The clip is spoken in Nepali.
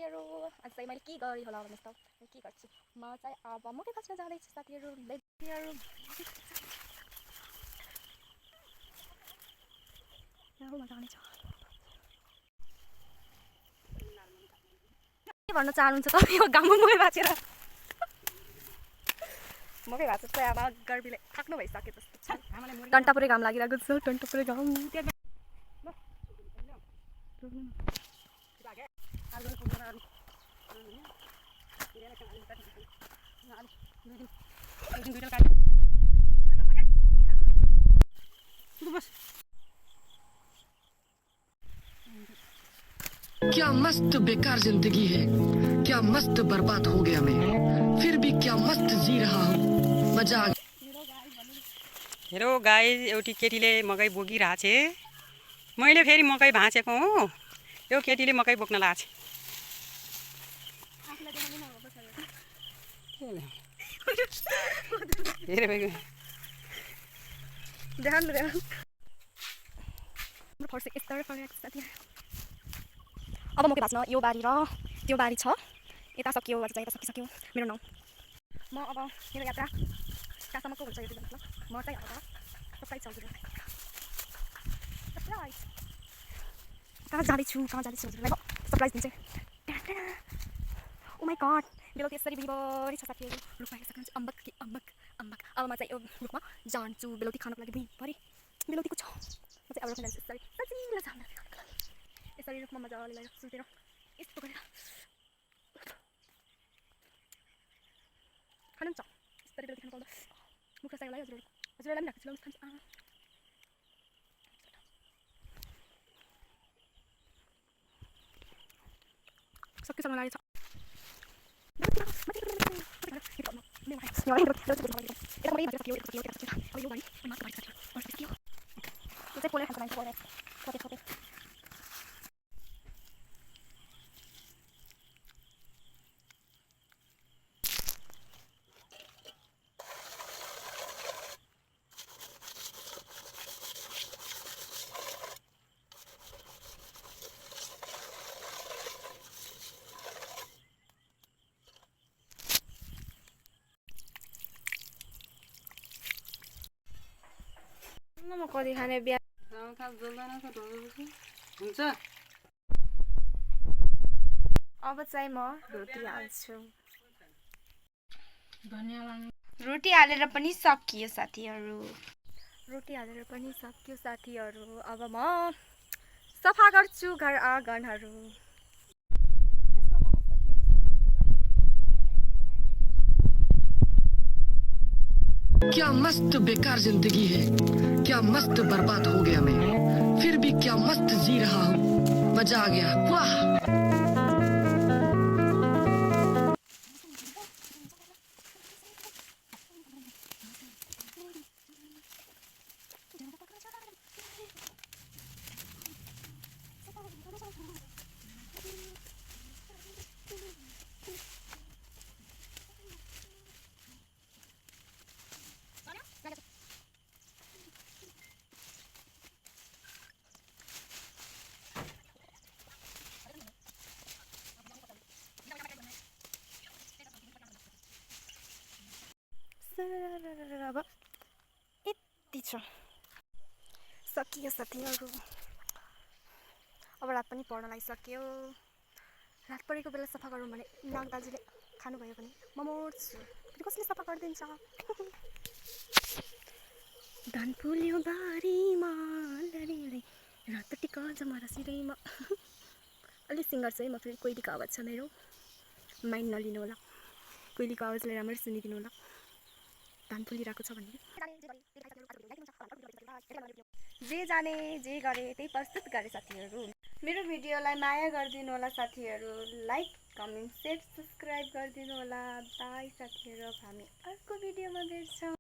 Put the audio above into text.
साथीहरु आज चाहिँ मैले के गरे होला भन्नुस् त के गर्छु म चाहिँ अब मकै बस्न जाँदै छु साथीहरु साथीहरु यहाँ म जाने छु के भन्न चाहनुहुन्छ त यो गाउँमा मकै बाचेर मकै बाचेर चाहिँ अब गर्मीले थाक्नु भइसके जस्तो छ टन्टा पुरै घाम लागिरहेको छ टन्टा पुरै घाम क्या मस्त बेकार जिंदगी है, क्या मस्त बर्बाद हो गया मैं, फिर भी क्या मस्त जी रहा हूँ, मजा आ गया। हेलो गाइस, एउटी केटीले मकै बोकिरहेछ। मैले फेरि मकै भाँचेको हो। यो केटीले मकै बोक्न लाग्छ। अब मकै भाँच्न यो बारी र त्यो बारी छ यता सकियो अझ यता सकिसक्यो मेरो नाउँ म अब मेरो यात्रा कहाँसम्मको हुन्छ यो मतलब म चाहिँ अब सरप्राइज चल्छु कहाँ जाँदैछु हजुरलाई सरप्राइज दिन्छु ओ माई गड बेलुकी यसरी बिहिबारी छ साथीहरू रुखमा हेर्न सक्नुहुन्छ अम्बक कि अम्बक अम्बक अब म चाहिँ यो रुखमा जान्छु बेलुकी खानको लागि बिहिबारी बेलुकीको छ म चाहिँ अब रुखमा जान्छु यसरी सजिलो छ यसरी रुखमा मजाले लगाएर सुतेर यस्तो गरेर खानुहुन्छ यसरी बेलुकी खानु पाउँदा मुख रसाएको लाग्यो हजुरहरूलाई पनि राख्छु खान्छ सकेसँग लागेछ म कति खाने बिहा हुन्छ। अब चाहिँ म रोटी हाल्छु रोटी हालेर पनि सकियो साथीहरू अब म सफा गर्छु घर आँगनहरू क्या मस्त बेकार जिंदगी है, क्या मस्त बर्बाद हो गया मैं, फिर भी क्या मस्त जी रहा हूँ, मजा आ गया। वाह। अब यति छ सकियो साथीहरू अब रात पनि पर्न लागिसक्यो रात परेको बेला सफा गरौँ भने नाग दाजुले खानुभयो भने म मर्छु फेरि कसले सफा गरिदिन्छ धान फुल्यो बारीमा रातो टिका जमरा सिरैमा अलि सिङ्गर चाहिँ म फेरि कोइलीको आवाज छ मेरो माइन्ड नलिनु होला कोइलीको आवाजलाई राम्ररी सुनिदिनु होला धान फुलिरहेको छ भने जे जाने जे गरे त्यही प्रस्तुत गरे साथीहरू मेरो भिडियोलाई माया गरिदिनु होला साथीहरू लाइक कमेन्ट शेयर सब्सक्राइब गरिदिनु होला बाई साथीहरू हामी अर्को भिडियोमा भेट्छौँ।